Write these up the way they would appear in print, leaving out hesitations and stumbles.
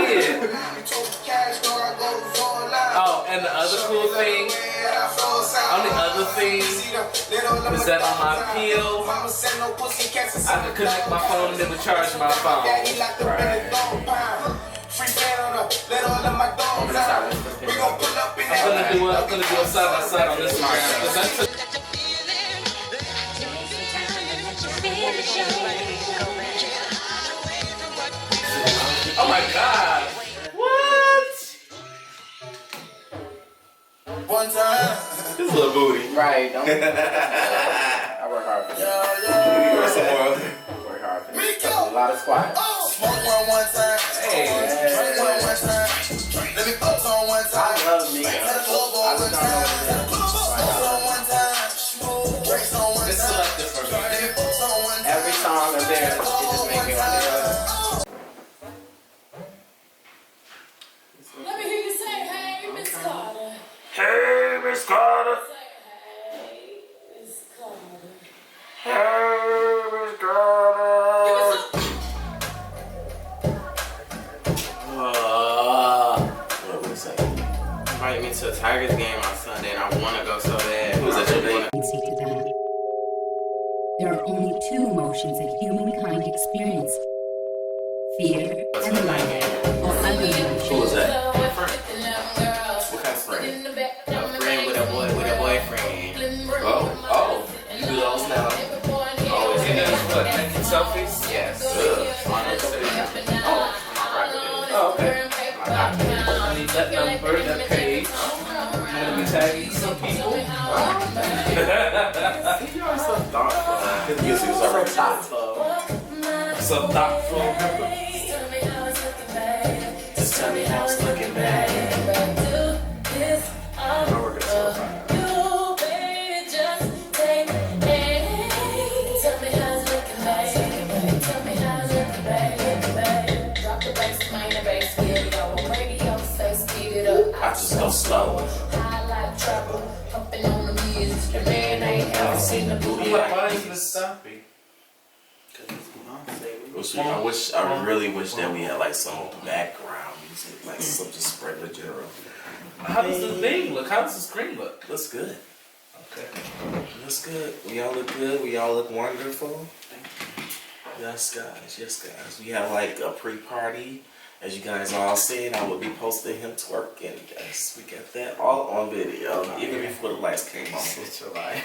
did. Oh, and the other cool thing, only other thing is that on my pill, I can connect my phone and it would charge my phone. Right. I'm gonna do a side by side on this one. Oh my God! What? One time. This little booty. Right, don't. I work hard for that. You work some more. Work hard for that. A lot of squats. Smoke one time. Hey. Drink one time. Let me fuck on one time. I love niggas. I just don't know One time. Drinks on one It's time. selective for me. Let me fuck on one time. every song of theirs, it just makes me want to do it. Let me hear you say, hey, Miss Carter. Hey, Miss Carter. Say, hey, Miss Carter. Hey, Miss Carter. What would he say? Invite me to a Tigers game on Sunday, and I want to go so bad. Who's that your name? To that. There are only two emotions that humankind experience: fear and love, or other Who emotions. was that? What kind of friend? A friend with a boyfriend. Oh, you do those now. Always And then what? Taking selfies? Yes. Ugh. On Instagram. Oh, my private page. Oh, okay. My document. I need that number, that page. I'm gonna be tagging some people. You're always so thoughtful. His music is already Thoughtful. Some thoughtful. Just tell me how it's looking back. I'm working so hard. I just go slow. Seen the booty. Why isn't it stopping? I really wish that we had like some background music, like some just spread general. How does the thing look? How does the screen look? Looks good. Okay. Looks good. We all look good. We all look wonderful. Yes, guys. Yes, guys. We have like a pre-party. As you guys all seen, I will be posting him twerking. Yes, we got that all on video, even before the lights came on. It's a lie.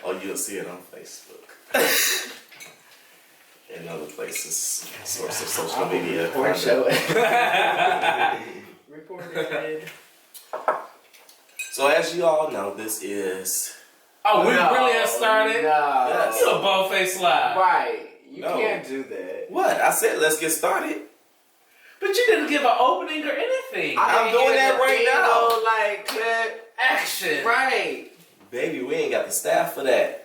Oh, you'll see it on Facebook. And other places, source of social media. Report show it. Reported. So as you all know, this is... Oh, we really have started? No. Yes. You a bald-faced lie. Right. You No. can't do that. What? I said let's get started. But you didn't give an opening or anything. I'm doing that right now. Like, clip. Action. Right. Baby, we ain't got the staff for that.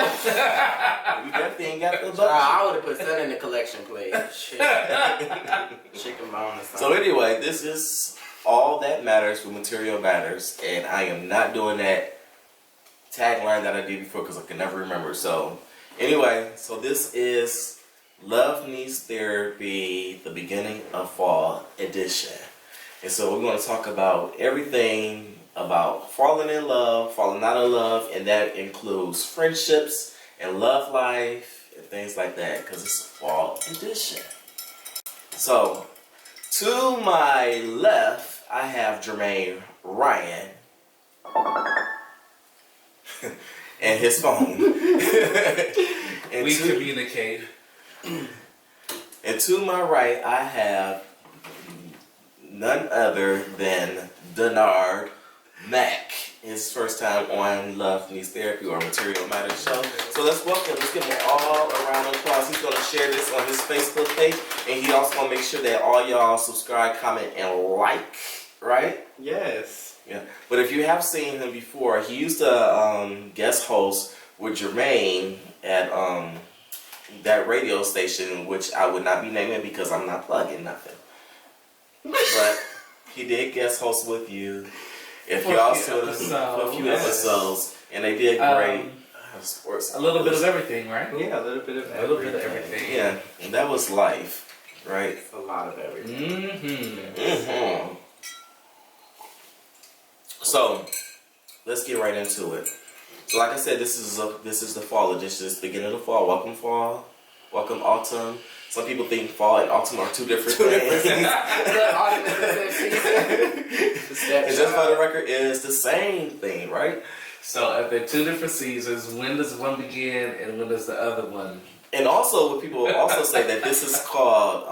We definitely ain't got the budget. I would have put that in the collection plate. Shit. Chicken bone or something. So anyway, this is All That Matters with Matirio Matters, and I am not doing that tagline that I did before because I can never remember. So anyway, so this is Love Needs Therapy, the beginning of fall edition. And so we're going to talk about everything about falling in love, falling out of love, and that includes friendships and love life and things like that because it's a fall edition. So to my left, I have Jermaine Ryan and his phone. And We communicate. And to my right, I have none other than Da'Nard Mack. His first time on Love Needs Therapy or Matirio Matters show. So let's welcome, let's give him all a round of applause. He's going to share this on his Facebook page. And he also going to make sure that all y'all subscribe, comment, and like, right? Yes. Yeah. But if you have seen him before, he used to guest host with Jermaine at that radio station, which I would not be naming because I'm not plugging nothing. But he did guest host with you. If you also for a few episodes, and they did great. Sports. A little bit of everything, right? Yeah, a little bit of A little bit of everything. Yeah, and that was life. right? It's a lot of everything. Mm-hmm. So let's get right into it. So like I said, this is the fall edition. It's the beginning of the fall. Welcome fall. Welcome autumn. Some people think fall and autumn are two different things. And just for the record, it's the same thing, right? So if they're two different seasons, when does one begin and when does the other one? And also, what people also say that this is called,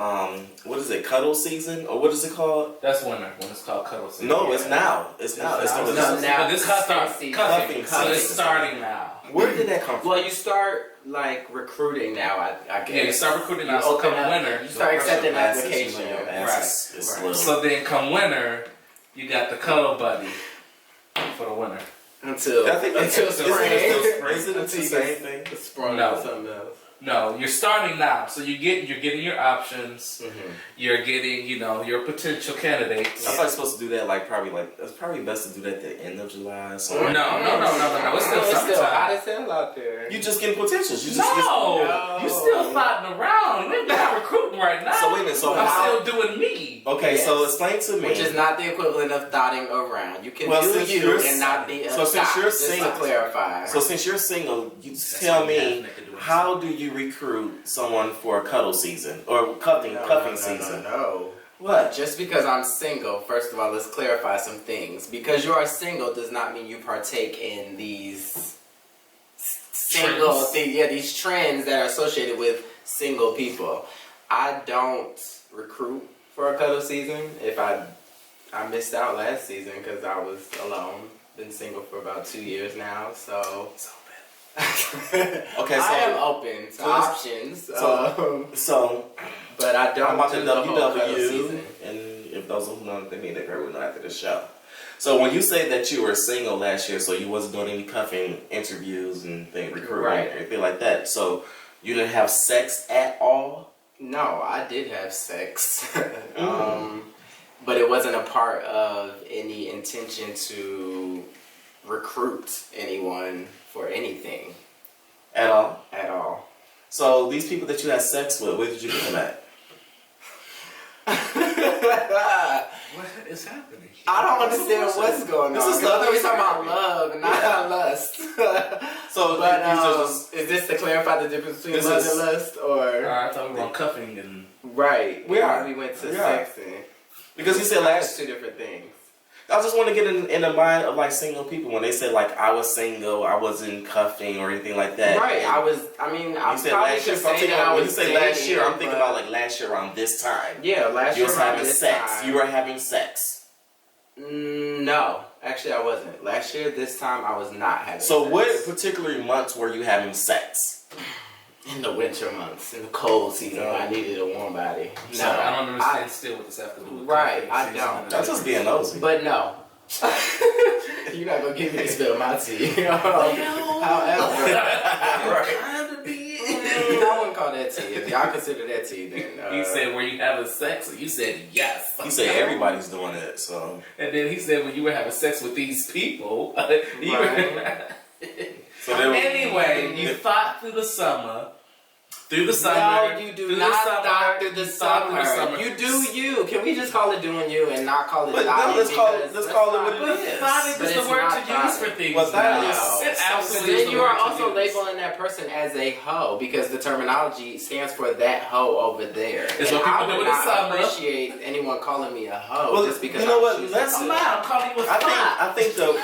what is it, cuddle season? Or what is it called? That's winter, when it's called cuddle season. No, it's now. It's now. It's now. But this is Cuffing season. cuffing. So Cuffing it's season. starting now. Where did that come from? Well, you start like recruiting now, I guess. Yeah, you start recruiting now. So come winter, You start accepting applications. Right. So then come winter, you got the cuddle buddy for the winter. Until spring. Is it the same thing? The sprung No. or something else. No, you're starting now. So you're getting your options. Mm-hmm. You're getting, your potential candidates. I thought you're supposed to do that it's probably best to do that at the end of July or something. No. It's still It's still hot summertime. as hell out there. You just getting potentials. You just No, No. you're still fighting around. We're not recruiting right now. So wait a minute, so I'm how- still doing me. Okay, Yes. so explain to me. Which is not the equivalent of dotting around. You can Well, do since you you're- and not be a so since dot, you're just single- to clarify. So since you're single, you just That's tell what you me, have to do. how do you recruit someone for a cuddle season or cuffing season? No. What? Just because I'm single, first of all, let's clarify some things. Because you are single does not mean you partake in these single Trends. things. Yeah, these trends that are associated with single people. I don't recruit for a cuddle season. If I missed out last season because I was alone. Been single for about 2 years now, so. Okay, so I am open to options. But I don't I'm about to do the whole cuddle WW, season. and if those who know, they mean they probably know after the show. So when you say that you were single last year, so you wasn't doing any cuffing interviews and recruiting, Right. anything like that. So you didn't have sex at all? No, I did have sex. But it wasn't a part of any intention to recruit anyone for anything. At all? At all. So these people that you had sex with, where did you get them at? What is happening? I don't understand what's going on. This is 'Cause I thought we were love. talking about love and not lust. So But these are just, is this to clarify the difference between This love is- and lust? Or I thought we were on cuffing and right. We are. We went to We are. sexing. because you said That's last. two different things. I just want to get in the mind of like single people when they say like I was single, I wasn't cuffing or anything like that. Right. And I you probably said last year. could So I'm say thinking that I when was you say last dating, year, I'm thinking but- about like last year around this time. Yeah, last You year was around having this sex. time. You were having sex. No, actually I wasn't. Last year, this time I was not having So sex. what particular months were you having sex? In the winter months, in the cold season, when I needed a warm body. so I don't understand still what this has to do with Right, cuffing I season don't. and That's just being nosy. But no. You're not going to give me to spill my tea. However, I wouldn't call that tea. If y'all consider that tea, then... He said, were you having sex? And you said, yes. He said everybody's doing it, so. And then he said, when you were having sex with these people, you Right. So they were, anyway, you fought through the summer. Through the summer. No, you do through not the summer, stop through the you fought through the summer. summer. You do you. Can we just call it doing you and not call it But no, dotting? let's call it Because what not- it But is. finding But is the it's word not to use finding. for things. Well, that now. is- It So absolutely is then the you word are to also use. labeling that person as a hoe because the terminology stands for that hoe over there. It's And what people I do would in the not summer. appreciate anyone calling me a hoe Well, just because you know I what? choose Let's- to. I'm not. I'm calling you a I fly. think the.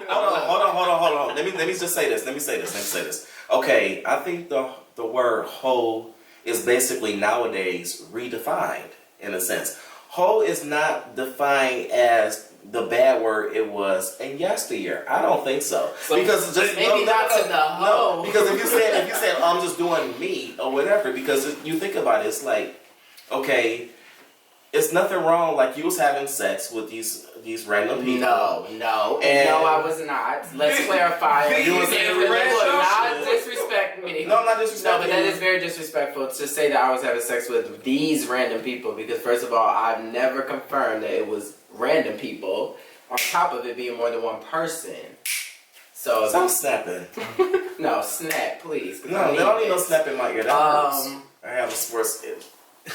Hold on. Let me just say this. Okay, I think the word hoe is basically nowadays redefined in a sense. Hoe is not defined as the bad word it was in yesteryear. I don't think so. So because it's just maybe not to the hoe. No, because if you said I'm just doing me or whatever, because you think about it, it's like, okay, it's nothing wrong. Like you was having sex with these random people. No, And- I was not. Let's clarify. You was in a Would not relationship. disrespect me. No, I'm not disrespecting No, but that you. is very disrespectful to say that I was having sex with these random people because first of all, I've never confirmed that it was random people. On top of it being more than one person. So Stop snapping. no, snap, please. 'cause I No, they don't need no this. snap in my ear. That hurts. I have a sports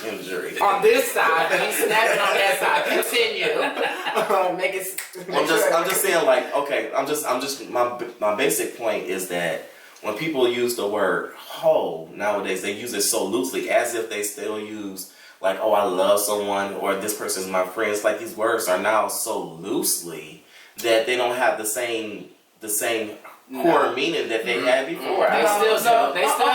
injury. On this side, but he's snapping on that side. Continue. Make it. I'm just saying, like, okay, my basic point is that when people use the word hoe nowadays, they use it so loosely as if they still use, like, oh, I love someone, or this person's my friend. It's like these words are now so loosely that they don't have the same core meaning that they had before. They still do. They still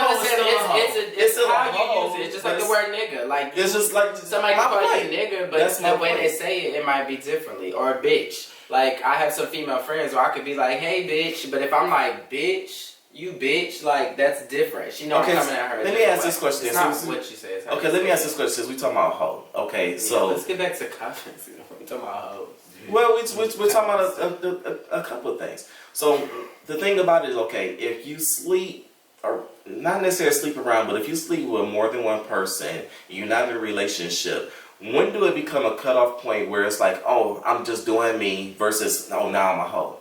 it's still how a you hoe, use it. It's just like the word nigga. Like it's just like somebody can call you nigga, but That's my the way point. they say it, it might be differently. Or bitch. Like I have some female friends where I could be like, hey bitch, but if I'm like bitch, you bitch, like that's different. She know I'm coming at her. Let me ask this question. It's not what you say. It's how Okay, you let me say ask it. this question since we talking about hoe. Okay, Yeah, so let's get back to confidence. We talking about hoes. well, we're talking about a couple of things. So the thing about it is, okay, if you sleep, or not necessarily sleep around, but if you sleep with more than one person, you're not in a relationship, when do it become a cutoff point where it's like, oh, I'm just doing me versus, oh, now I'm a hoe?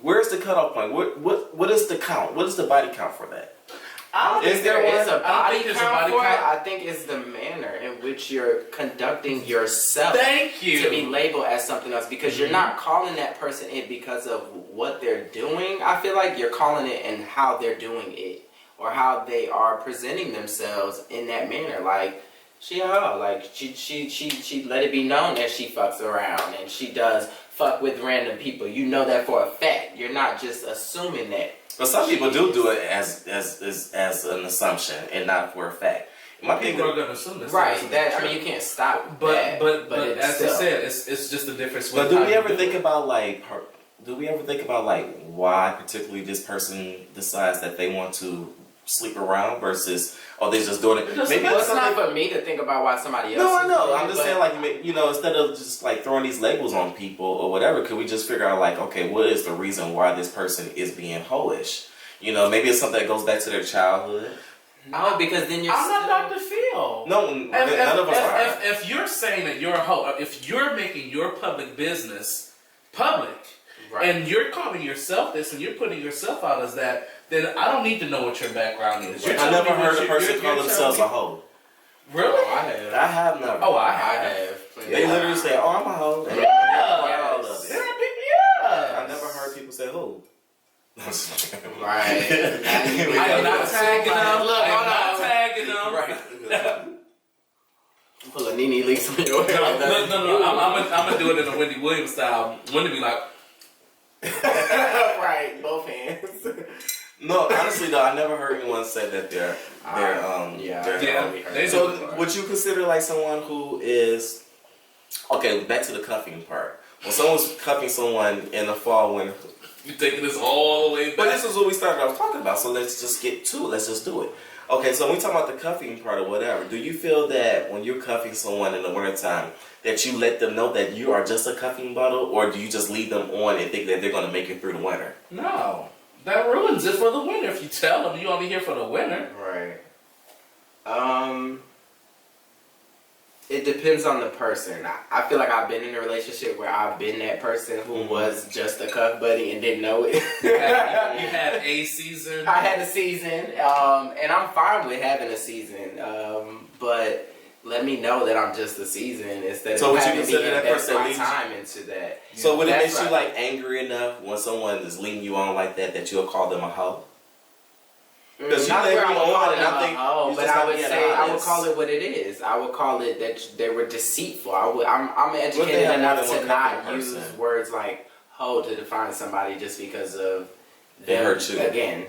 Where's the cutoff point? What is the count? What is the body count for that? I don't think there is a I don't body think there's a count body for it. count. I think it's the manner in which you're conducting yourself. Thank you. To be labeled as something else because you're not calling that person in because of what they're doing. I feel like you're calling it in how they're doing it or how they are presenting themselves in that manner. Like she a hoe. Like she let it be known that she fucks around and she does fuck with random people. You know that for a fact. You're not just assuming that. But some people do it as an assumption and not for a fact. My People are going to assume this. Right. That I mean, you can't stop. But it's as still, I said, it's just the difference. But with do how we you ever do think it. about like why particularly this person decides that they want to sleep around versus they're just doing it? Maybe well, it's it's not for me to think about why somebody else. No, I is know. doing I'm it, just saying, like, instead of just like throwing these labels on people or whatever, could we just figure out like, okay, what is the reason why this person is being hoish? Maybe it's something that goes back to their childhood. No, because then you're. I'm not Dr. Phil. No, none of us are. If you're saying that you're a hoe, if you're making your public business public, Right. and you're calling yourself this, and you're putting yourself out as that, then I don't need to know what your background is. You're I telling never me what heard a you're- person you're call themselves a telling me- hoe. Really? Oh, I have. I have never. Oh, I I have. have. They literally say, "Oh, I'm a hoe." And Yeah. all of it. There are people, I yeah. never heard people say who. Right. I am not tagging them. Look, I am hold not on. tagging them. Pull a Nene Leaks on your head. No. I'm gonna do it in a Wendy Williams style. Wendy be like, Right, both hands. No, honestly though, I never heard anyone say that they're they So do. would you consider like someone who is okay? Back to the cuffing part. When someone's cuffing someone in the fall when. You taking this all the way But back? this is what we started off talking about, so let's just get to it. Let's just do it. Okay, so when we talk about the cuffing part or whatever, do you feel that when you're cuffing someone in the wintertime, that you let them know that you are just a cuffing bottle, or do you just leave them on and think that they're going to make it through the winter? No. That ruins it for the winter. If you tell them you only here for the winter. Right. It depends on the person. I feel like I've been in a relationship where I've been that person who was just a cuff buddy and didn't know it. You had a season. I had a season, and I'm fine with having a season. But let me know that I'm just a season instead So of would you having me consider that invest person my leads- time into that. So would it That's make you right. like angry enough when someone is leading you on like that you'll call them a hoe? Because you Not let where I me would call on it and I think oh, you but just I not would being say I would honest. call it what it is. I would call it that they were deceitful. I'm What they educated have more enough than to one not cuffing use person? words like hoe to define somebody just because of They them. hurt you. Again,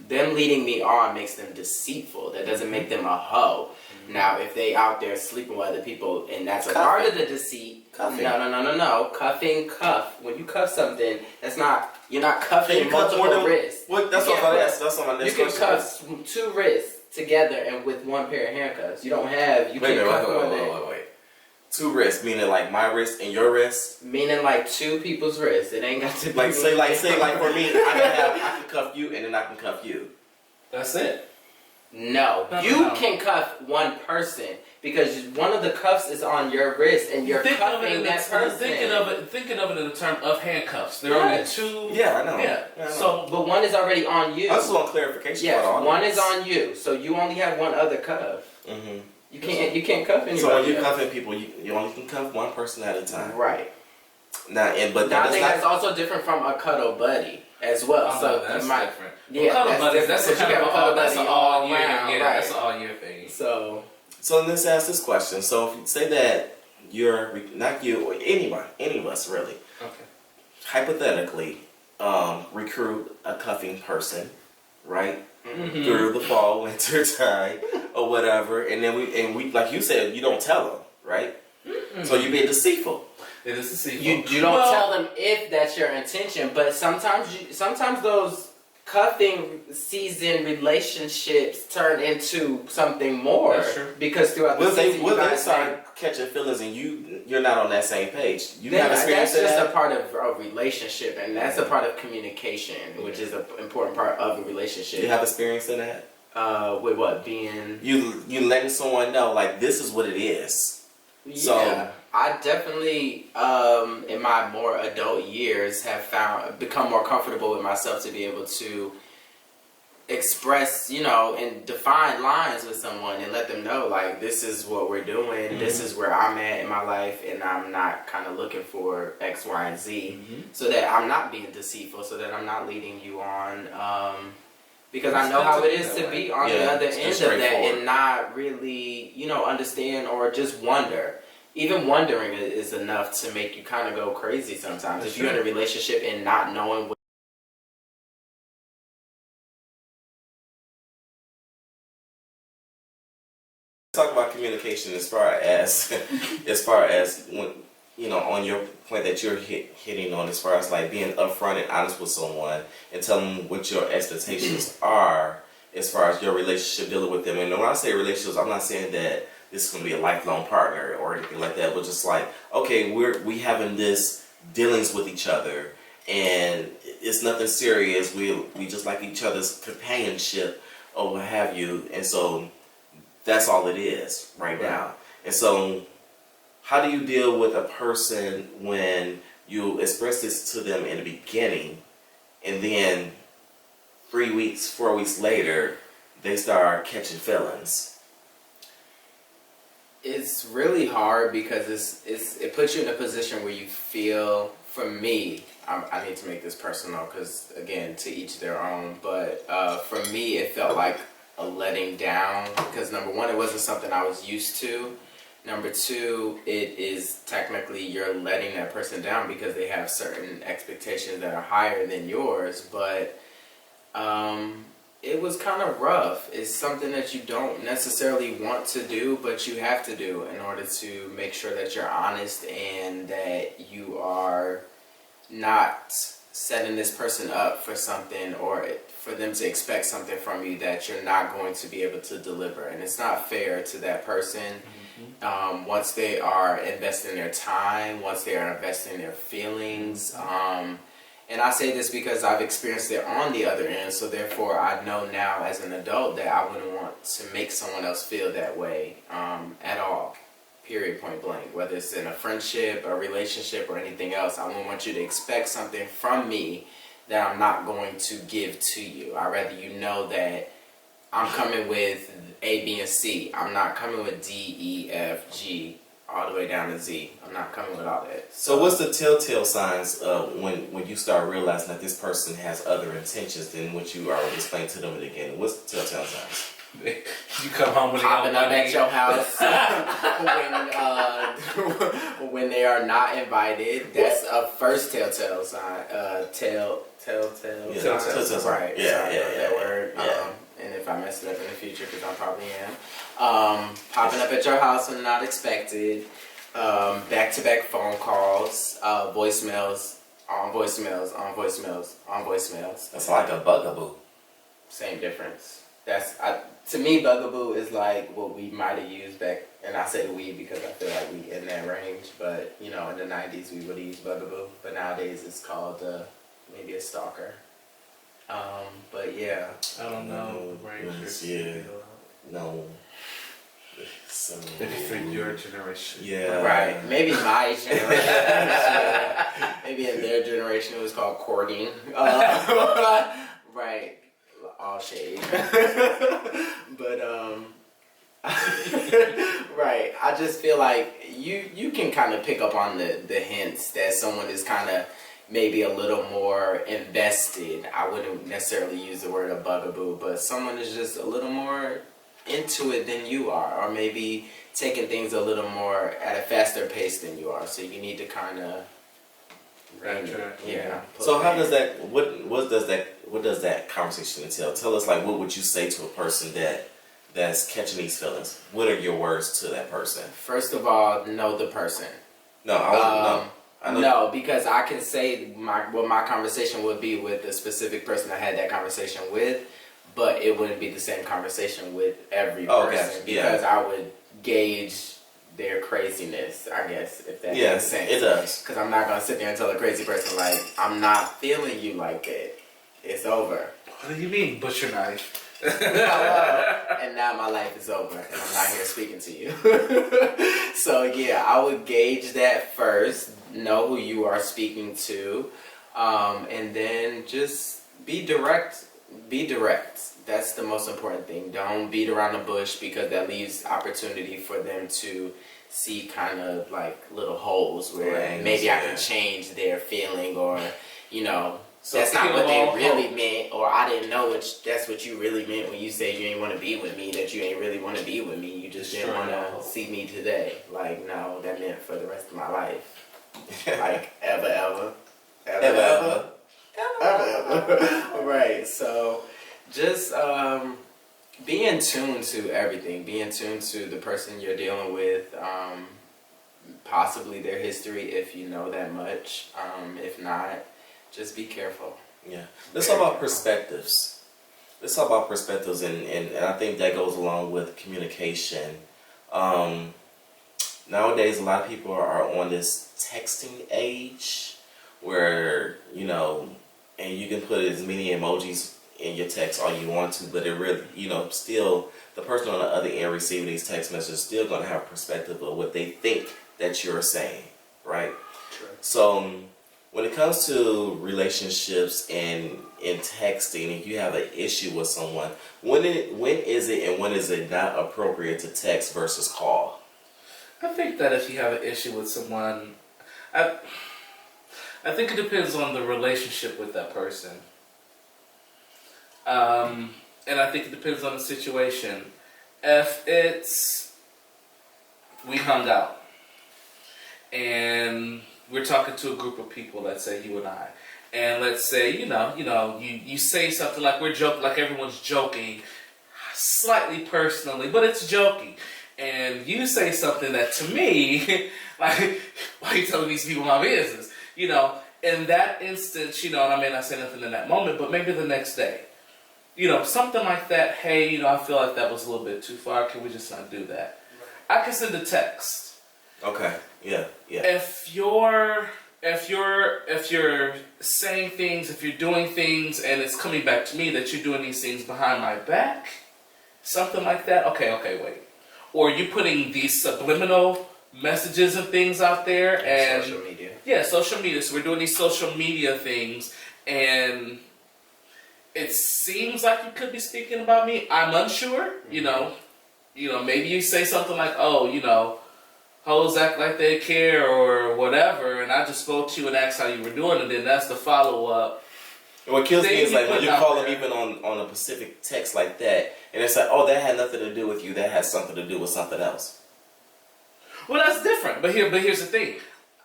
them leading me on makes them deceitful. That doesn't make them a hoe. Now, if they out there sleeping with other people and that's a part of the deceit, Cuffing. no. Cuffing, cuff. When you cuff something, that's not, you're not Can cuffing you cuff more multiple than wrists. what? That's You what can't I cuff- asked. That's what my You next can question. cuff two wrists together and with one pair of handcuffs. You don't have, you can't cuff more than, Wait. Two wrists, meaning like my wrist and your wrist. meaning like two people's wrists. It ain't got to be. Like say like for me, I can cuff you and then I can cuff you. That's it. No, No, you no. can cuff one person because one of the cuffs is on your wrist and you're Think of it cuffing in that person. thinking of it in the term of handcuffs. There are only Yes. two. Yeah, I know. Yeah. I know. So But one is already on you. I just want clarification. Yes, about all one this. is on you, so you only have one other cuff. Mm-hmm. You can't cuff anybody. So when you're cuffing people, you only can cuff one person at a time. Right. Now, but I think that's also different from a cuddle buddy as well. Oh, so no, that's you might, different. Yeah, Cuddle buddies, that's a kind of all year. round, Yeah, right. that's an all year thing. So let's ask this question. So if you say that you're not you or anybody, any of us really, Okay. hypothetically, recruit a cuffing person, right? Mm-hmm. Through the fall, winter time, or whatever, and then we like you said, you don't tell them, right? Mm-hmm. So you're being deceitful. It is deceitful. you don't tell them if that's your intention, but sometimes those cuffing season relationships turn into something more. That's true. Because throughout the season, Will they start catching feelings and you're not on that same page? You have experience that's in just that? a part of a relationship, and that's a part of communication, which is an important part of a relationship. You have experience in that? With what being You letting someone know like this is what it is. So I definitely in my more adult years have become more comfortable with myself to be able to express, and define lines with someone and let them know like this is what we're doing, Mm-hmm. this is where I'm at in my life, and I'm not kind of looking for X, Y, and Z, so that I'm not being deceitful, so that I'm not leading you on. Because I know how it is to be on the other end of that and not really, understand or just wonder. Even wondering is enough to make you kind of go crazy sometimes. If you're in a relationship and not knowing what talk about communication as far as when on your point that you're hitting on as far as like being upfront and honest with someone and telling them what your expectations are as far as your relationship dealing with them. And when I say relationships, I'm not saying that this is going to be a lifelong partner or anything like that, but just like, okay, we having this dealings with each other and it's nothing serious. We just like each other's companionship or what have you. And so that's all it is right now. And so how do you deal with a person when you express this to them in the beginning and then 3 weeks, 4 weeks later, they start catching feelings? It's really hard because it puts you in a position where you feel, for me, I need to make this personal because, again, to each their own, but for me it felt like a letting down because number one, it wasn't something I was used to. Number two, it is technically you're letting that person down because they have certain expectations that are higher than yours, but it was kind of rough. It's something that you don't necessarily want to do, but you have to do in order to make sure that you're honest and that you are not setting this person up for something or for them to expect something from you that you're not going to be able to deliver. And it's not fair to that person. Once they are investing their time, once they are investing their feelings, and I say this because I've experienced it on the other end, so therefore I know now as an adult that I wouldn't want to make someone else feel that way at all, period, point blank. Whether it's in a friendship, a relationship, or anything else, I wouldn't want you to expect something from me that I'm not going to give to you. I'd rather you know that I'm coming with A, B, and C. I'm not coming with D, E, F, G, all the way down to Z. I'm not coming with all that. So what's the telltale signs when you start realizing that this person has other intentions than what you already explained to them at the beginning? What's the telltale signs? You come home with Popping up at your house when they are not invited. That's a first telltale sign. Telltale sign. Right. Yeah, Sorry about that word. Yeah. And if I mess it up in the future, because I probably am. Popping up at your house when not expected. Back-to-back phone calls. Voicemails. On voicemails. On voicemails. On voicemails. That's like a bugaboo. Same difference. To me, bugaboo is like what we might have used back, and I say we because I feel like we in that range, but in the 90s we would have used bugaboo, but nowadays it's called maybe a stalker. But yeah. I don't know. No. So, Maybe for your generation. Yeah. Right. Maybe my generation. Maybe in their generation it was called courting. Right. All shade. But Right. I just feel like you can kind of pick up on the hints that someone is kind of maybe a little more invested. I wouldn't necessarily use the word a bugaboo, but someone is just a little more into it than you are, or maybe taking things a little more at a faster pace than you are. So you need to kind of So how does that? What does that conversation entail? Tell us, like, what would you say to a person that's catching these feelings? What are your words to that person? First of all, know the person. No, I know. No, because I can say what my conversation would be with the specific person I had that conversation with, but it wouldn't be the same conversation with every person, gotcha. because I would gauge their craziness, I guess, if that makes sense. It does. Because I'm not going to sit there and tell a crazy person, like, I'm not feeling you like that. It's over. What do you mean, butcher knife? And now my life is over, and I'm not here speaking to you. So yeah, I would gauge that first, know who you are speaking to, and then just be direct. Be direct. That's the most important thing. Don't beat around the bush, because that leaves opportunity for them to see kind of like little holes where maybe I can change their feeling, or, you know, so that's not what they really meant, or I didn't know that's what you really meant when you said you ain't want to be with me, that you ain't really want to be with me. You just didn't want to see me today. Like, no, that meant for the rest of my life. Like, ever. Right, so just be in tune to everything. Be in tune to the person you're dealing with, possibly their history if you know that much. If not, just be careful. Yeah. Let's talk about perspectives. Let's talk about perspectives, and I think that goes along with communication. Nowadays, a lot of people are on this texting age where, you know, and you can put as many emojis in your text all you want to, but it really, you know, still, the person on the other end receiving these text messages is still going to have a perspective of what they think that you're saying, right? True. So when it comes to relationships and in texting, if you have an issue with someone, when is it and when is it not appropriate to text versus call? I think that if you have an issue with someone, I think it depends on the relationship with that person. And I think it depends on the situation. If it's, we hung out and we're talking to a group of people, let's say you and I, and let's say, you say something like we're joking, like everyone's joking, slightly personally, but it's joking. And you say something that to me, like, why are you telling these people my business? You know, in that instance, and I may not say nothing in that moment, but maybe the next day. Something like that, hey, I feel like that was a little bit too far. Can we just not do that? Right. I can send a text. Okay. Yeah. If you're saying things, if you're doing things, and it's coming back to me that you're doing these things behind my back, something like that, okay, wait. Or you putting these subliminal messages and things out there, and social media. Yeah, social media. So we're doing these social media things, and it seems like you could be speaking about me. I'm unsure. Mm-hmm. Maybe you say something like, "Oh, hoes act like they care," or whatever, and I just spoke to you and asked how you were doing, and then that's the follow up. And what kills me is like when you call them even on a specific text like that, and it's like, oh, that had nothing to do with you. That has something to do with something else. Well, that's different. But here's the thing.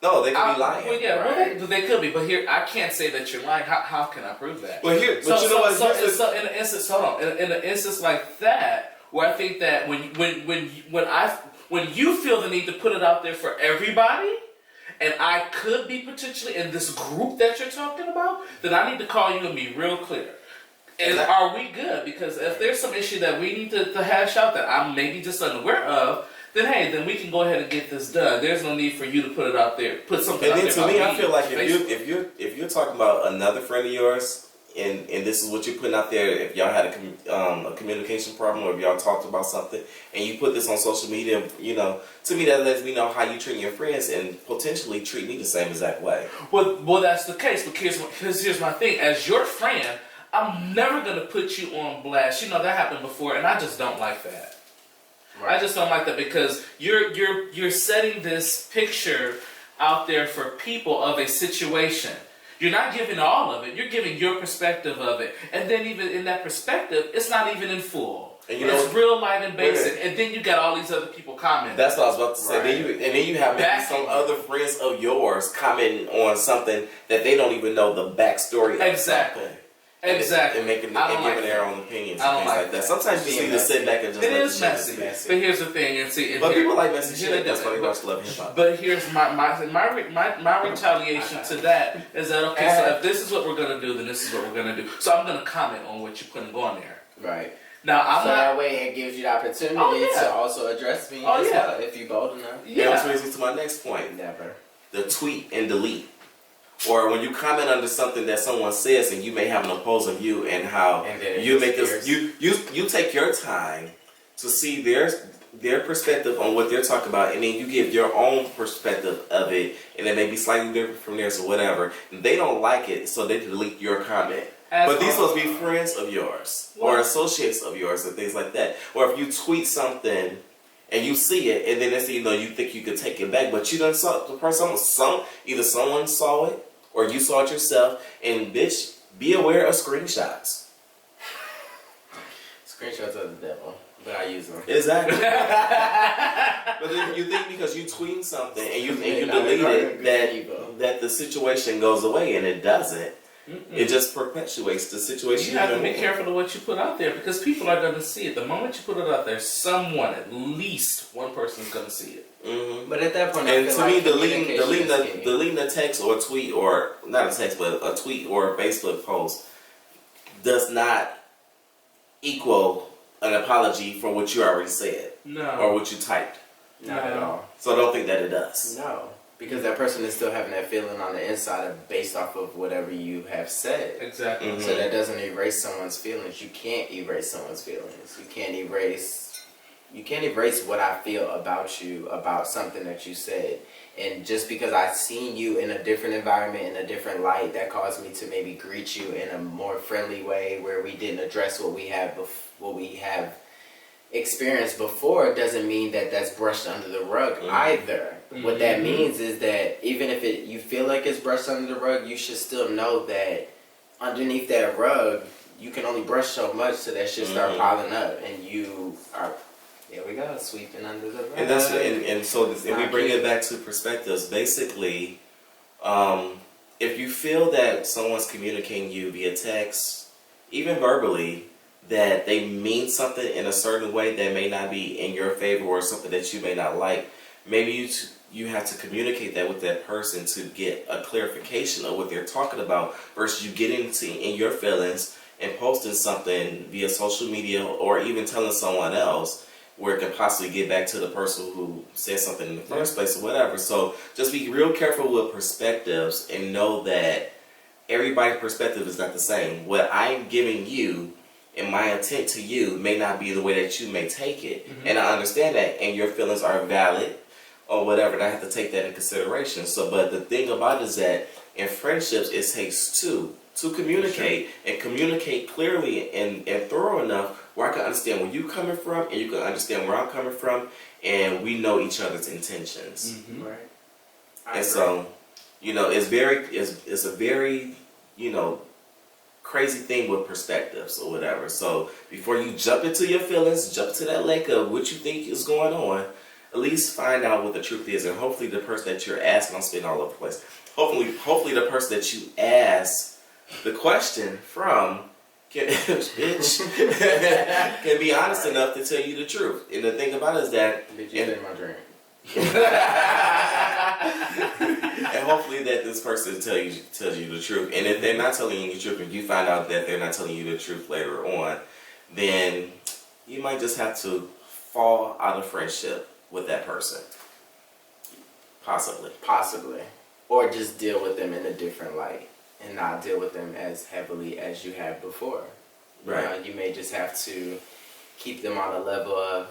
No, they could be lying. Well, yeah, right? they could be. But here, I can't say that you're lying. How can I prove that? Well, here, but you know what? So in an instance, hold on. In an instance like that, where I think that when you feel the need to put it out there for everybody, and I could be potentially in this group that you're talking about, then I need to call you and be real clear. And are we good? Because if there's some issue that we need to hash out that I'm maybe just unaware of, then we can go ahead and get this done. There's no need for you to put it out there, put something out there. And then to me, I feel like if you're talking about another friend of yours, and this is what you're putting out there, if y'all had a communication problem, or if y'all talked about something, and you put this on social media, to me that lets me know how you treat your friends, and potentially treat me the same exact way. Well, that's the case. But here's my thing. As your friend, I'm never gonna put you on blast. That happened before, and I just don't like that. Right. I just don't like that because you're setting this picture out there for people of a situation. You're not giving all of it. You're giving your perspective of it, and then even in that perspective, it's not even in full. And it's real light and basic, and then you got all these other people commenting. That's what I was about to say. Right. Then you have maybe some other friends of yours commenting on something that they don't even know the backstory of. Exactly. Something. Exactly. And giving their own opinions I and don't things like like that. that. Sometimes you just need to sit back and just It let is the shit messy. But here's the thing, and see, and But here- people like messy here shit. they That's do why it. they watch Love and Hip Hop. But here's my retaliation to that is that okay, so if this is what we're gonna do, then this is what we're gonna do. So I'm gonna comment on what you're putting on there. Right. Now I'm So not. that way it gives you the opportunity to also address me as well, if you're bold enough. Yeah, which brings me to my next point. Never. The tweet and delete. Or when you comment under something that someone says and you may have an opposing view and how And then you make this, you take your time to see their perspective on what they're talking about, and then you give your own perspective of it, and it may be slightly different from theirs or whatever. And they don't like it, so they delete your comment. But these supposed to be friends of yours or associates of yours and things like that. Or if you tweet something and you see it, and then next thing you know, you think you could take it back, but you done saw the person. Either someone saw it or you saw it yourself. And bitch, be aware of screenshots. Screenshots of the devil, but I use them. Exactly. But then you think because you tweet something and you delete it that the situation goes away, and it doesn't. It just perpetuates the situation. You have to be careful of what you put out there because people are going to see it. The moment you put it out there, someone, at least one person, is going to see it. Mm-hmm. But at that point, and I feel to me, like deleting a text or a tweet, or not a text, but a tweet or a Facebook post does not equal an apology for what you already said or what you typed. Not at all. So I don't think that it does. No. Because that person is still having that feeling on the inside based off of whatever you have said. Exactly. Mm-hmm. So that doesn't erase someone's feelings. You can't erase someone's feelings. You can't erase what I feel about you, about something that you said. And just because I seen you in a different environment, in a different light, that caused me to maybe greet you in a more friendly way where we didn't address what we have experienced before, doesn't mean that that's brushed under the rug either. What that means is that even if you feel like it's brushed under the rug, you should still know that underneath that rug, you can only brush so much so that shit start piling up, and you are, there we go, sweeping under the rug. And that's and we bring it back to perspectives. Basically, if you feel that someone's communicating you via text, even verbally, that they mean something in a certain way that may not be in your favor or something that you may not like, maybe you have to communicate that with that person to get a clarification of what they're talking about versus you getting in your feelings and posting something via social media or even telling someone else where it can possibly get back to the person who said something in the first place or whatever. So just be real careful with perspectives and know that everybody's perspective is not the same. What I'm giving you and my intent to you may not be the way that you may take it. And I understand that, and your feelings are valid or whatever, and I have to take that in consideration. So, but the thing about it is that in friendships, it takes two to communicate and communicate clearly and thorough enough where I can understand where you're coming from and you can understand where I'm coming from, and we know each other's intentions. Right. And so, it's a very, crazy thing with perspectives or whatever. So before you jump into your feelings, jump to that lake of what you think is going on, at least find out what the truth is. And hopefully the person that you're asking, I'm spitting all over the place, hopefully the person that you ask the question from can be honest enough to tell you the truth. And the thing about it is that Did you say my dream? and hopefully that this person tells you the truth. And if they're not telling you the truth, and you find out that they're not telling you the truth later on, then you might just have to fall out of friendship with that person. Possibly. Or just deal with them in a different light and not deal with them as heavily as you have before. Right. You may just have to keep them on a level of,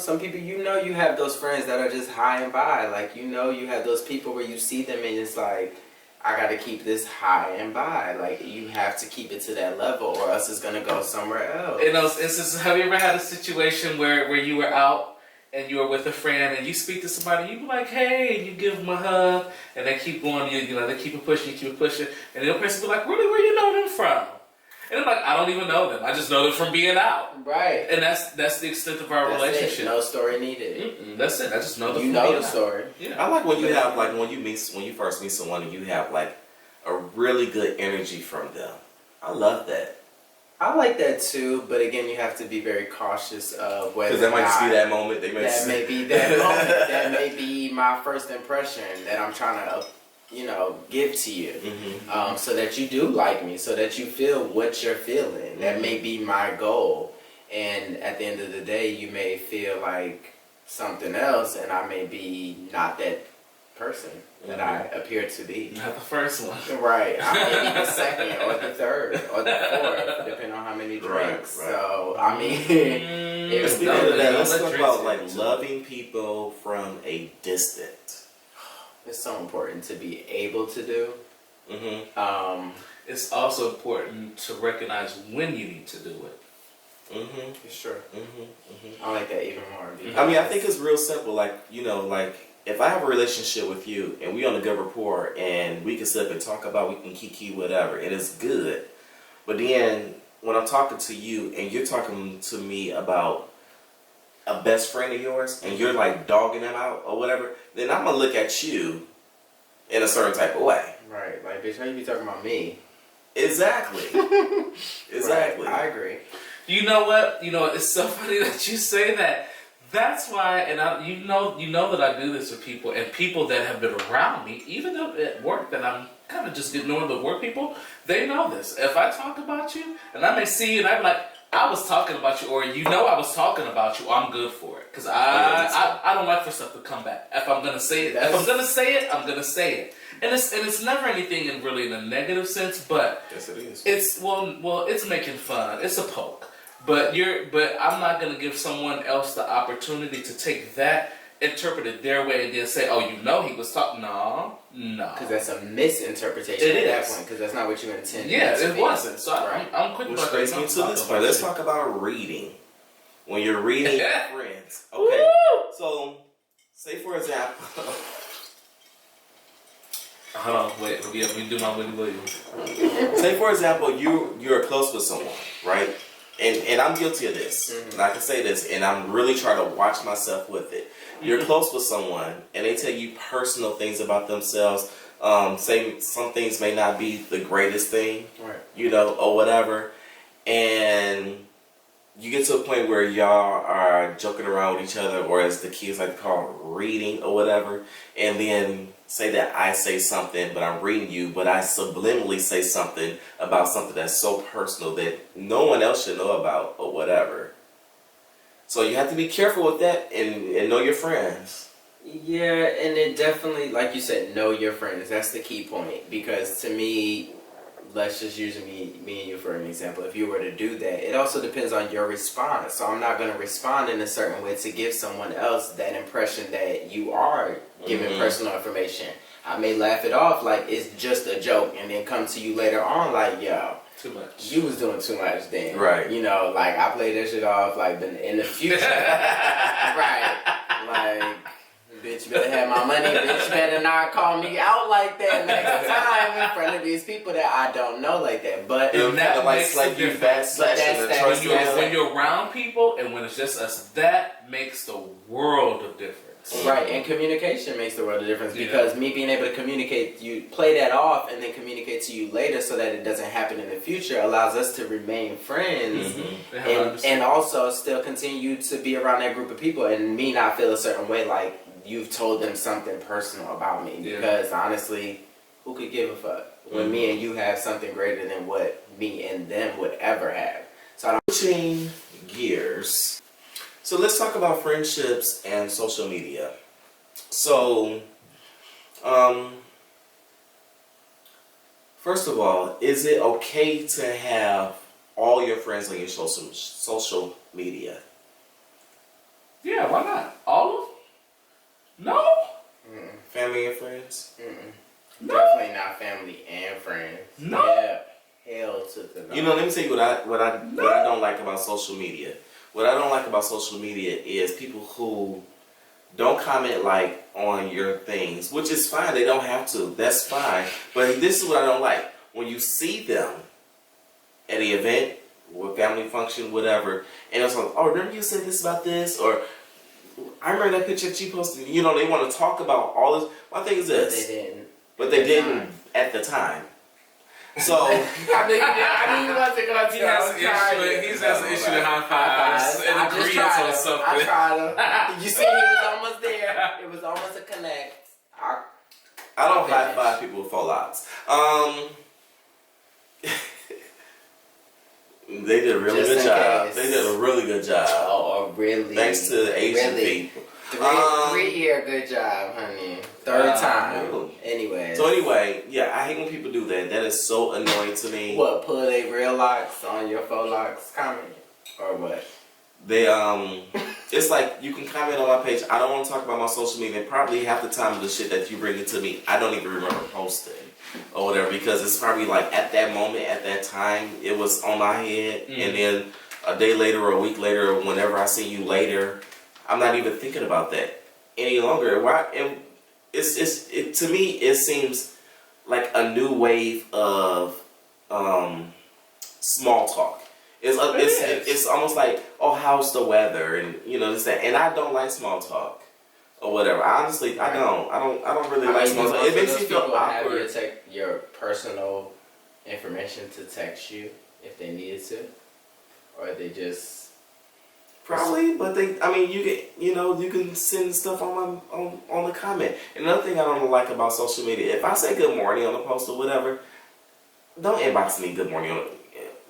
some people, you have those friends that are just high and by. Like, you have those people where you see them and it's like, I got to keep this high and by. Like, you have to keep it to that level, or else it's gonna go somewhere else. In those instances, have you ever had a situation where you were out and you were with a friend and you speak to somebody, you be like, hey, and you give them a hug, and they keep going, you know, they keep it pushing, and the other person be like, really, where you know them from? And I'm like, I don't even know them. I just know them from being out. Right. And that's the extent of our relationship. It. No story needed. That's it. I just know them. You know the story. Yeah. I like when you have like when you first meet someone and you have like a really good energy from them. I love that. I like that too, but again, you have to be very cautious of whether. Because that might just be that moment. That may be that moment. That may be my first impression that I'm trying to, give to you, so that you do like me, so that you feel what you're feeling. That may be my goal, and at the end of the day, you may feel like something else, and I may be not that person that I appear to be. Not the first one. Right. I may be the second or the third or the fourth, depending on how many drinks. Right. So, I mean, Speaking of that, let's talk about like loving people from a distance. It's so important to be able to do. It's also important to recognize when you need to do it. Sure. I like that even more. I mean, I think it's real simple. Like, if I have a relationship with you and we on a good rapport and we can sit up and talk about, we can kiki, whatever, and it's good. But then when I'm talking to you and you're talking to me about a best friend of yours and you're like dogging them out or whatever, then I'm going to look at you in a certain type of way. Right. Like, bitch, how you be talking about me? Exactly. Exactly. Right. I agree. You know what? It's so funny that you say that. That's why, and you know that I do this with people, and people that have been around me, even though at work that I'm kind of just ignoring the work people, they know this. If I talk about you, and I may see you, and I'm like, I was talking about you, or I was talking about you, I'm good for it. Because I don't like for stuff to come back. If I'm going to say it, I'm going to say it. And it's never anything in a negative sense, but yes, it is. It's making fun. It's a poke. But I'm not gonna give someone else the opportunity to take that, interpret it their way, and then say, "Oh, he was talking." No. Because that's a misinterpretation at that point. Because that's not what you intended. Yeah, it wasn't. So I'm quick. Which brings me to this part. Let's talk about reading. When you're reading your friends, okay. So, say for example. Hold on, wait. Let me do my Willie Williams. Say for example, you're close with someone, right? And I'm guilty of this. And I can say this, and I'm really trying to watch myself with it. You're close with someone, and they tell you personal things about themselves. Say some things may not be the greatest thing, right. Or whatever. And you get to a point where y'all are joking around with each other, or as the kids like to call it, reading or whatever. And then say that I say something, but I'm reading you, but I subliminally say something about something that's so personal that no one else should know about or whatever. So you have to be careful with that and know your friends. Yeah, and it definitely, like you said, know your friends. That's the key point. Because to me, let's just use me and you for an example. If you were to do that, it also depends on your response. So I'm not going to respond in a certain way to give someone else that impression that you are giving personal information. I may laugh it off like it's just a joke, and then come to you later on like, yo, too much. You was doing too much then. Right. Like I played that shit off like in the future. Right. Like, bitch better have my money. Bitch better not call me out like that next time in front of these people that I don't know like that. But and that makes like you when you're around people and when it's just us, that makes the world of difference. Right, and communication makes the world of difference because me being able to communicate, you play that off and then communicate to you later so that it doesn't happen in the future allows us to remain friends and also still continue to be around that group of people and me not feel a certain way like you've told them something personal about me because honestly, who could give a fuck when me and you have something greater than what me and them would ever have. So I don't switching gears. So let's talk about friendships and social media. So, first of all, is it okay to have all your friends on your social media? Yeah, why not? All of them? No? Family and friends? Definitely not family and friends. No. Yeah. Hell to the no. You know, let me tell you what I don't like about social media. What I don't like about social media is people who don't comment like on your things, which is fine. They don't have to. That's fine. But this is what I don't like. When you see them at the event, or family function, whatever, and it's like, oh, remember you said this about this, or I remember that picture that you posted. You know, they want to talk about all this. My thing is this. But they didn't. At the time. So I mean, he wasn't gonna He has an issue with high fives and agreements on something. I tried him. You see, he was almost there. It was almost a connect. I don't high five people with faux locks. They did a really good job. Case. They did a really good job. Oh, really? Thanks to the Asian people. 3 year good job, honey. Third time. Really? Anyways. So anyway, yeah, I hate when people do that. That is so annoying to me. What, put a real locks on your faux locks comment? Or what? They it's like you can comment on my page. I don't want to talk about my social media. Probably half the time of the shit that you bring it to me, I don't even remember posting or whatever, because it's probably like at that moment, at that time, it was on my head, and then a day later or a week later, or whenever I see you later, I'm not even thinking about that any longer. Why? And it to me, it seems like a new wave of small talk. It's almost like, oh, how's the weather, and you know this that, and I don't like small talk or whatever. Honestly, I don't really like small talk. It makes me feel awkward. Have your personal information to text you if they needed to, or they just Probably, but you can send stuff on the comment. And another thing I don't like about social media, if I say good morning on the post or whatever, don't inbox me good morning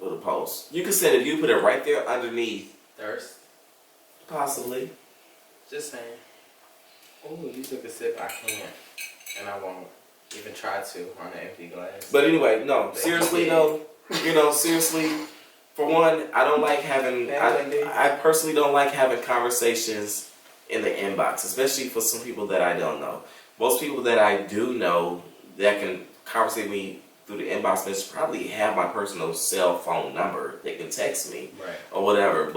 with a post. You can send it. You put it right there underneath. thirst. Possibly. Just saying. Oh, you took a sip. I can't, and I won't even try to on an empty glass. But anyway, no. Seriously though, seriously. For one, I don't like having. I personally don't like having conversations in the inbox, especially for some people that I don't know. Most people that I do know that can conversate with me through the inbox message probably have my personal cell phone number. They can text me or whatever.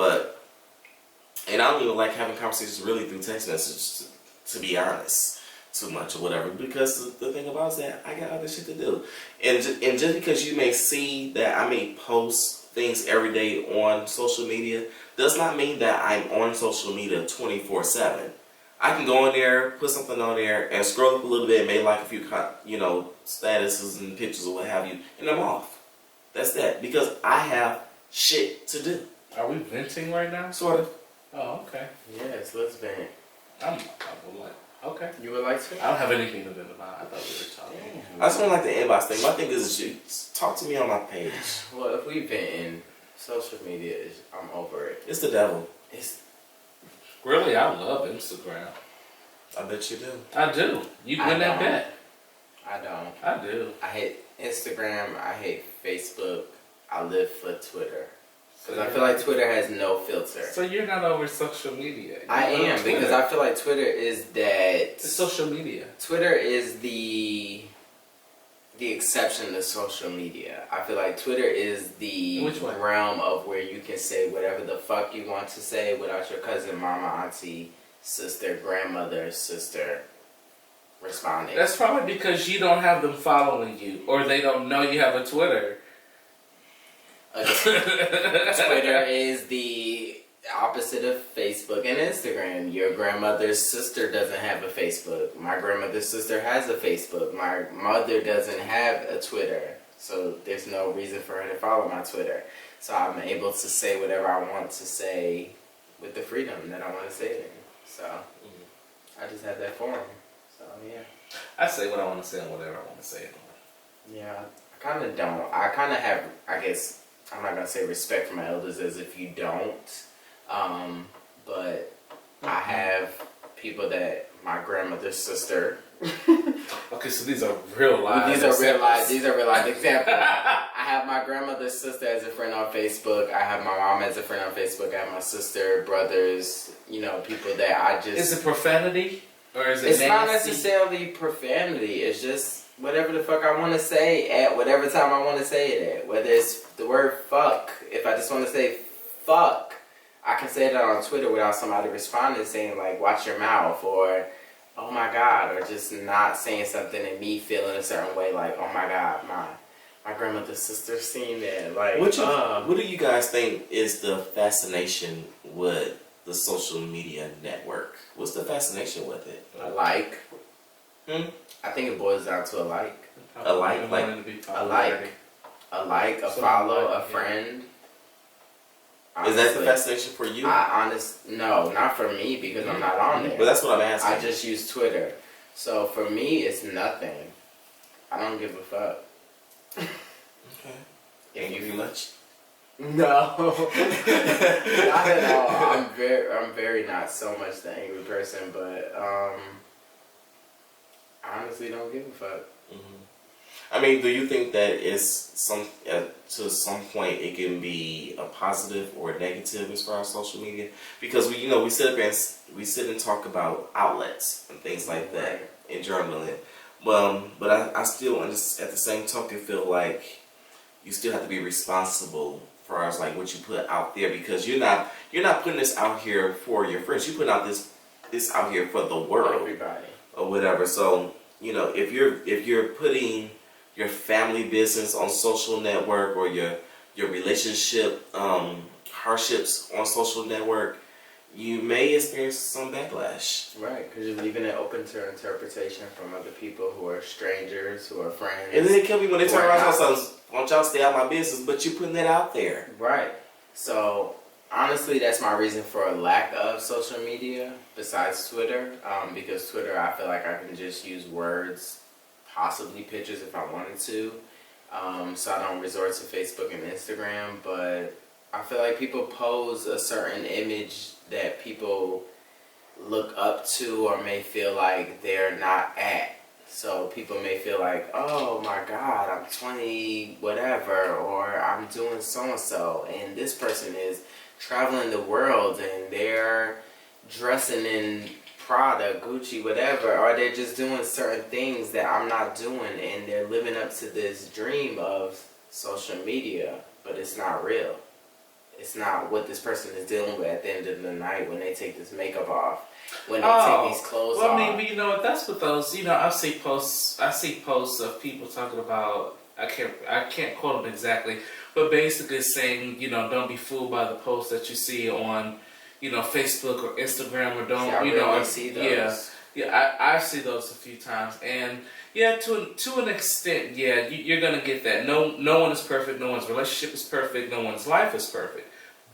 And I don't even like having conversations really through text messages, to be honest, too much or whatever. Because the thing about it is that I got other shit to do, and just because you may see that I may post things every day on social media does not mean that I'm on social media 24/7. I can go in there, put something on there, and scroll up a little bit, maybe like a few, statuses and pictures or what have you, and I'm off. That's that, because I have shit to do. Are we venting right now? Sort of. Oh, okay. Yes, let's vent. I would like. Okay. You would like to? I don't have anything to vent about. I thought we were talking. I just don't like the inbox thing. My thing is, talk to me on my page. Well, if we venting, social media is. I'm over it. It's the devil. It's. Really, I love Instagram. I bet you do. I do. You I win that don't. bet. I don't. I do. I hate Instagram. I hate Facebook. I live for Twitter. Because I feel like Twitter has no filter. So you're not over social media. I You're am, over because Twitter. I feel like Twitter is that. It's social media. Twitter is the exception to social media. I feel like Twitter is the Which one? realm of where you can say whatever the fuck you want to say without your cousin, mama, auntie, sister, grandmother, sister responding. That's probably because you don't have them following you, or they don't know you have a Twitter. Twitter is the opposite of Facebook and Instagram. Your grandmother's sister doesn't have a Facebook. My grandmother's sister has a Facebook. My mother doesn't have a Twitter. So there's no reason for her to follow my Twitter. So I'm able to say whatever I want to say with the freedom that I want to say it in. So I just have that forum. So yeah. I say what I want to say and whatever I want to say. Yeah, I kind of don't. I kind of have, I guess, I'm not going to say respect for my elders as if you don't. But I have people that my grandmother's sister. Okay, so these are real life. These are real life. These are real life examples. I have my grandmother's sister as a friend on Facebook. I have my mom as a friend on Facebook. I have my sister, brothers, people that I just. Is it profanity? Or is it It's not nasty? necessarily profanity. It's just whatever the fuck I want to say at whatever time I want to say it at. Whether it's the word fuck. If I just want to say fuck, I can say that on Twitter without somebody responding saying like, watch your mouth, or oh my God, or just not saying something and me feeling a certain way like, oh my God, my grandmother's sister seen that. Like, What do you guys think is the fascination with the social media network? What's the fascination with it? a like. Hmm? I think it boils down to a like. A like, They like- wanted to be A like. A like, a Someone follow, like, a yeah. friend. Is that the Honestly, fascination for you? no, not for me because I'm not on there. But that's what I'm asking. I just use Twitter. So for me, it's nothing. I don't give a fuck. Okay. If Thank you very much. No, not at all. I'm very not so much the angry person, but I honestly don't give a fuck. Mm-hmm. I mean, do you think that it's to some point it can be a positive or a negative as far as social media? Because we sit and talk about outlets and things like that in journaling. But I still at the same token feel like you still have to be responsible as far as like what you put out there, because you're not putting this out here for your friends. You're putting out this out here for the world Everybody. or whatever. So if you're putting your family business on social network, or your relationship hardships on social network, you may experience some backlash. Right, because you're leaving it open to interpretation from other people who are strangers, who are friends. And then they kill me when they turn Right. around and say, "Why don't y'all stay out of my business?" But you're putting that out there. Right. So honestly, that's my reason for a lack of social media besides Twitter. Because Twitter, I feel like I can just use words, possibly pictures if I wanted to. So I don't resort to Facebook and Instagram. But I feel like people pose a certain image that people look up to or may feel like they're not at. So people may feel like, oh my God, I'm 20 whatever, or I'm doing so-and-so, and this person is traveling the world and they're dressing in Prada, Gucci, whatever, or they're just doing certain things that I'm not doing, and they're living up to this dream of social media, but it's not real. It's not what this person is dealing with at the end of the night when they take this makeup off, when they take these clothes well, off. I mean, but you know what? That's what those. I see posts. I see posts of people talking about. I can't quote them exactly, but basically saying, don't be fooled by the posts that you see on, Facebook or Instagram, or don't, See, I really see those. Yeah, I see those a few times, and yeah, to an extent, yeah, you're gonna get that. No one is perfect. No one's relationship is perfect. No one's life is perfect.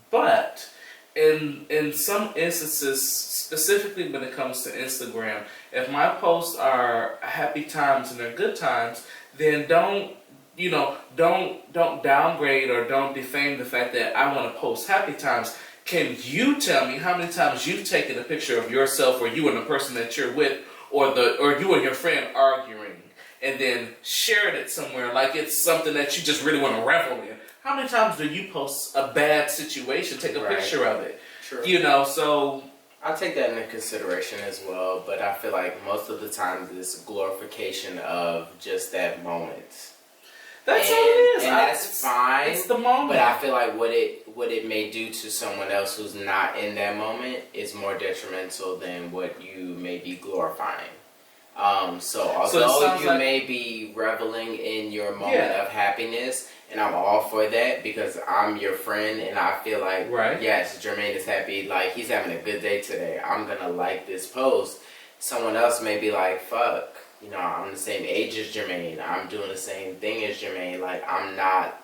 But in some instances, specifically when it comes to Instagram, if my posts are happy times and they're good times, then don't downgrade or don't defame the fact that I want to post happy times. Can you tell me how many times you've taken a picture of yourself or you and the person that you're with, or you and your friend arguing, and then shared it somewhere like it's something that you just really want to revel in? How many times do you post a bad situation, take a picture of it? True. So I take that into consideration as well, but I feel like most of the times it's glorification of just that moment. that's all it is. And that's fine. It's the moment. But I feel like what it may do to someone else who's not in that moment is more detrimental than what you may be glorifying. So although you may be reveling in your moment of happiness, and I'm all for that because I'm your friend and I feel like, yes, Jermaine is happy, like he's having a good day today, I'm gonna like this post. Someone else may be like, fuck, I'm the same age as Jermaine, I'm doing the same thing as Jermaine, like I'm not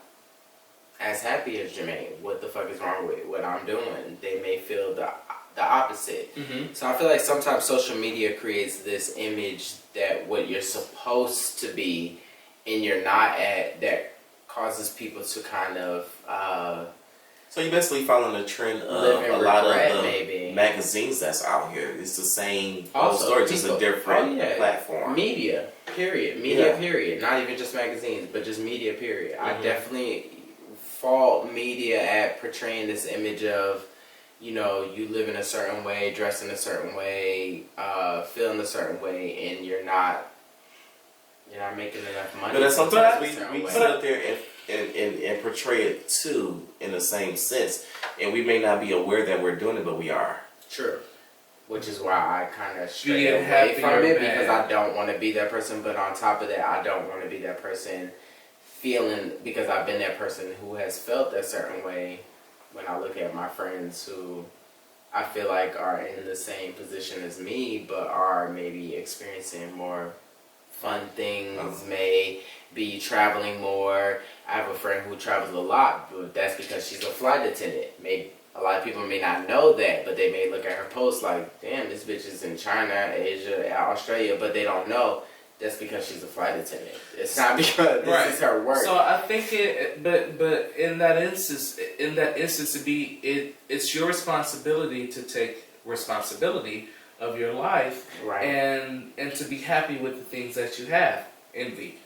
as happy as Jermaine, what the fuck is wrong with what I'm doing? They may feel the opposite. Mm-hmm. So I feel like sometimes social media creates this image that what you're supposed to be and you're not at, that causes people to kind of So you're basically following the trend of a lot of the magazines that's out here. It's the same story, just a different platform. Media, period. Period. Not even just magazines, but just media, period. Mm-hmm. I definitely fault media at portraying this image of, you know, you live in a certain way, dress in a certain way, feel in a certain way, and you're not making enough money. But then sometimes we way. sit up there and portray it too in the same sense, and we may not be aware that we're doing it, but we are. True. Which is why I kind of stray Being away happy from or it mad. because I don't want to be that person. But on top of that, I don't want to be that person feeling, because I've been that person who has felt that certain way. When I look at my friends who I feel like are in the same position as me, but are maybe experiencing more fun things, may be traveling more. I have a friend who travels a lot, but that's because she's a flight attendant. Maybe a lot of people may not know that, but they may look at her post like, damn, this bitch is in China, Asia, Australia, but they don't know that's because she's a flight attendant. It's not because this is her work. So I think but in that instance, it's your responsibility to take responsibility of your life, Right. and to be happy with the things that you have. Envy.